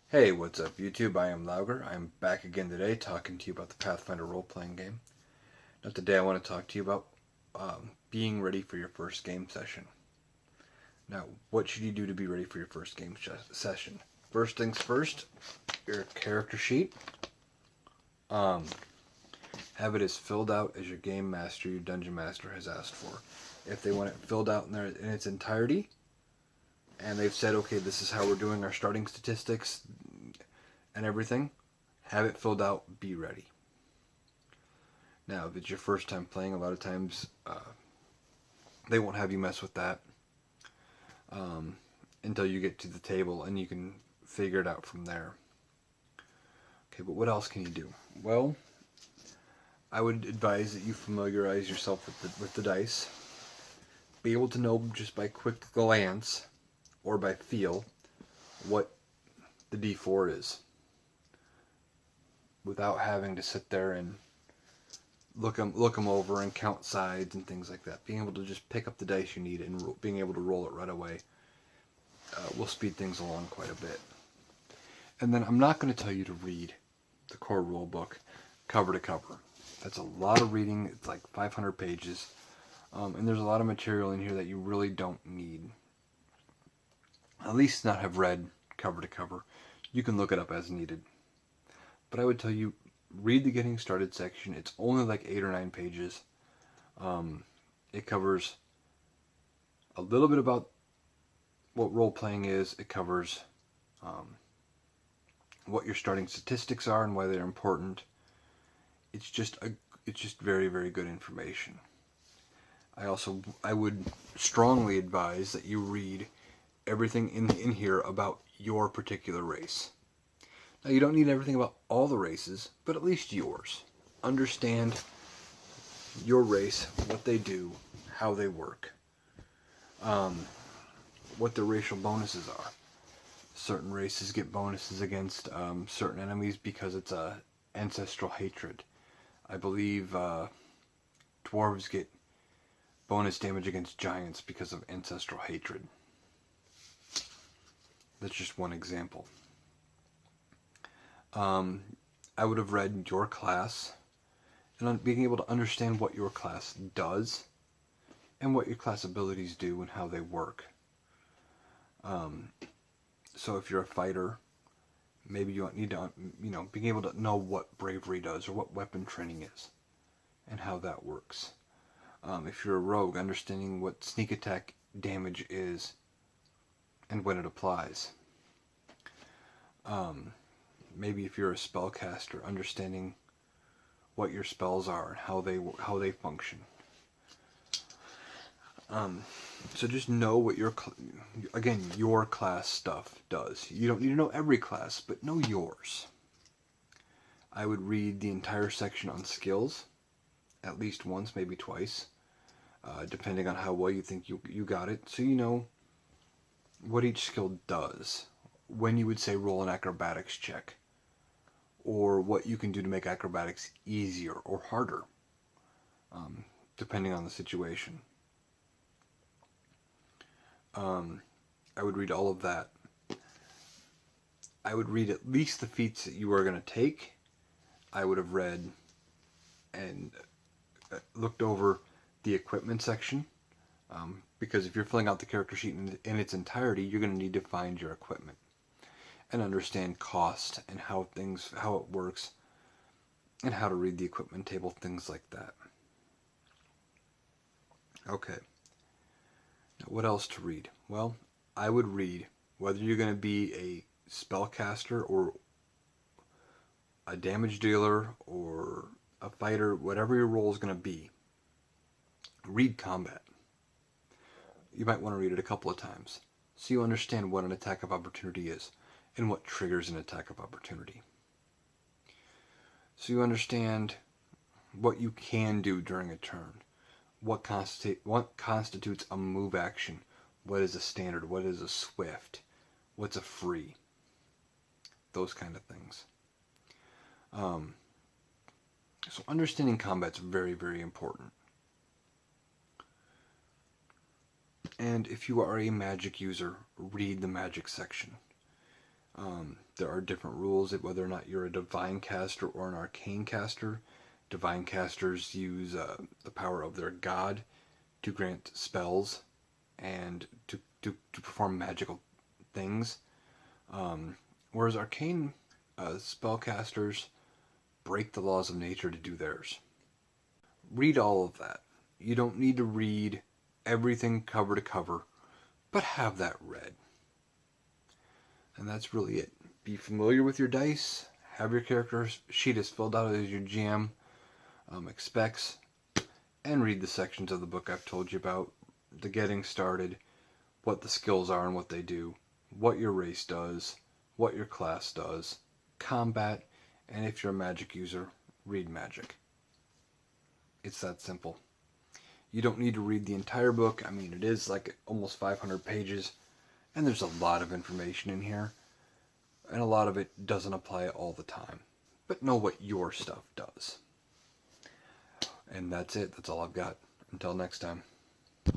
Hey, what's up YouTube? I am Lauger. I'm back again today talking to you about the Pathfinder role-playing game. Now today I want to talk to you about being ready for your first game session. Now, what should you do to be ready for your first game session? First things first, your character sheet. Have it as filled out as your game master, your dungeon master has asked for. If they want it filled out in its entirety, and they've said, okay, this is how we're doing our starting statistics and everything, have it filled out, be ready. Now, if it's your first time playing, a lot of times they won't have you mess with that until you get to the table and you can figure it out from there. Okay, but what else can you do? Well, I would advise that you familiarize yourself with the dice. Be able to know just by quick glance or by feel what the D4 is, without having to sit there and look them over and count sides and things like that. Being able to just pick up the dice you need and being able to roll it right away will speed things along quite a bit. And then I'm not going to tell you to read the core rule book cover to cover. That's a lot of reading. It's like 500 pages. And there's a lot of material in here that you really don't need. At least not have read cover to cover. You can look it up as needed. But I would tell you, read the getting started section. It's only like 8 or 9 pages. It covers a little bit about what role-playing is. It covers what your starting statistics are and why they're important. It's just very, very good information. I would strongly advise that you read everything in here about your particular race. Now, you don't need everything about all the races, but at least yours. Understand your race, what they do, how they work, what their racial bonuses are. Certain races get bonuses against certain enemies because it's a ancestral hatred. I believe dwarves get bonus damage against giants because of ancestral hatred. That's just one example. I would have read your class and being able to understand what your class does and what your class abilities do and how they work. So if you're a fighter, maybe you need to, being able to know what bravery does or what weapon training is and how that works. If you're a rogue, understanding what sneak attack damage is and when it applies. Maybe if you're a spellcaster, understanding what your spells are and how they function. So just know what your class stuff does. You don't need to know every class, but know yours. I would read the entire section on skills, at least once, maybe twice, depending on how well you think you got it, so you know what each skill does. When you would say roll an acrobatics check, or what you can do to make acrobatics easier or harder, depending on the situation. I would read all of that. I would read at least the feats that you are going to take. I would have read and looked over the equipment section, because if you're filling out the character sheet in its entirety, you're going to need to find your equipment and understand cost and how it works, and how to read the equipment table, things like that. Okay. Now, what else to read? Well, I would read whether you're going to be a spellcaster or a damage dealer or a fighter, whatever your role is going to be. Read combat. You might want to read it a couple of times so you understand what an attack of opportunity is and what triggers an attack of opportunity. So you understand what you can do during a turn, what constitutes a move action, what is a standard, what is a swift, what's a free, those kind of things. So understanding combat's very, very important. And if you are a magic user, read the magic section. There are different rules, whether or not you're a divine caster or an arcane caster. Divine casters use the power of their god to grant spells and to perform magical things. Whereas arcane spellcasters break the laws of nature to do theirs. Read all of that. You don't need to read everything cover to cover, but have that read. And that's really it. Be familiar with your dice. Have your character sheet as filled out as your GM expects. And read the sections of the book I've told you about. The getting started, what the skills are and what they do, what your race does, what your class does, combat, and if you're a magic user, read magic. It's that simple. You don't need to read the entire book. I mean, it is like almost 500 pages, and there's a lot of information in here, and a lot of it doesn't apply all the time. But know what your stuff does. And that's it. That's all I've got. Until next time.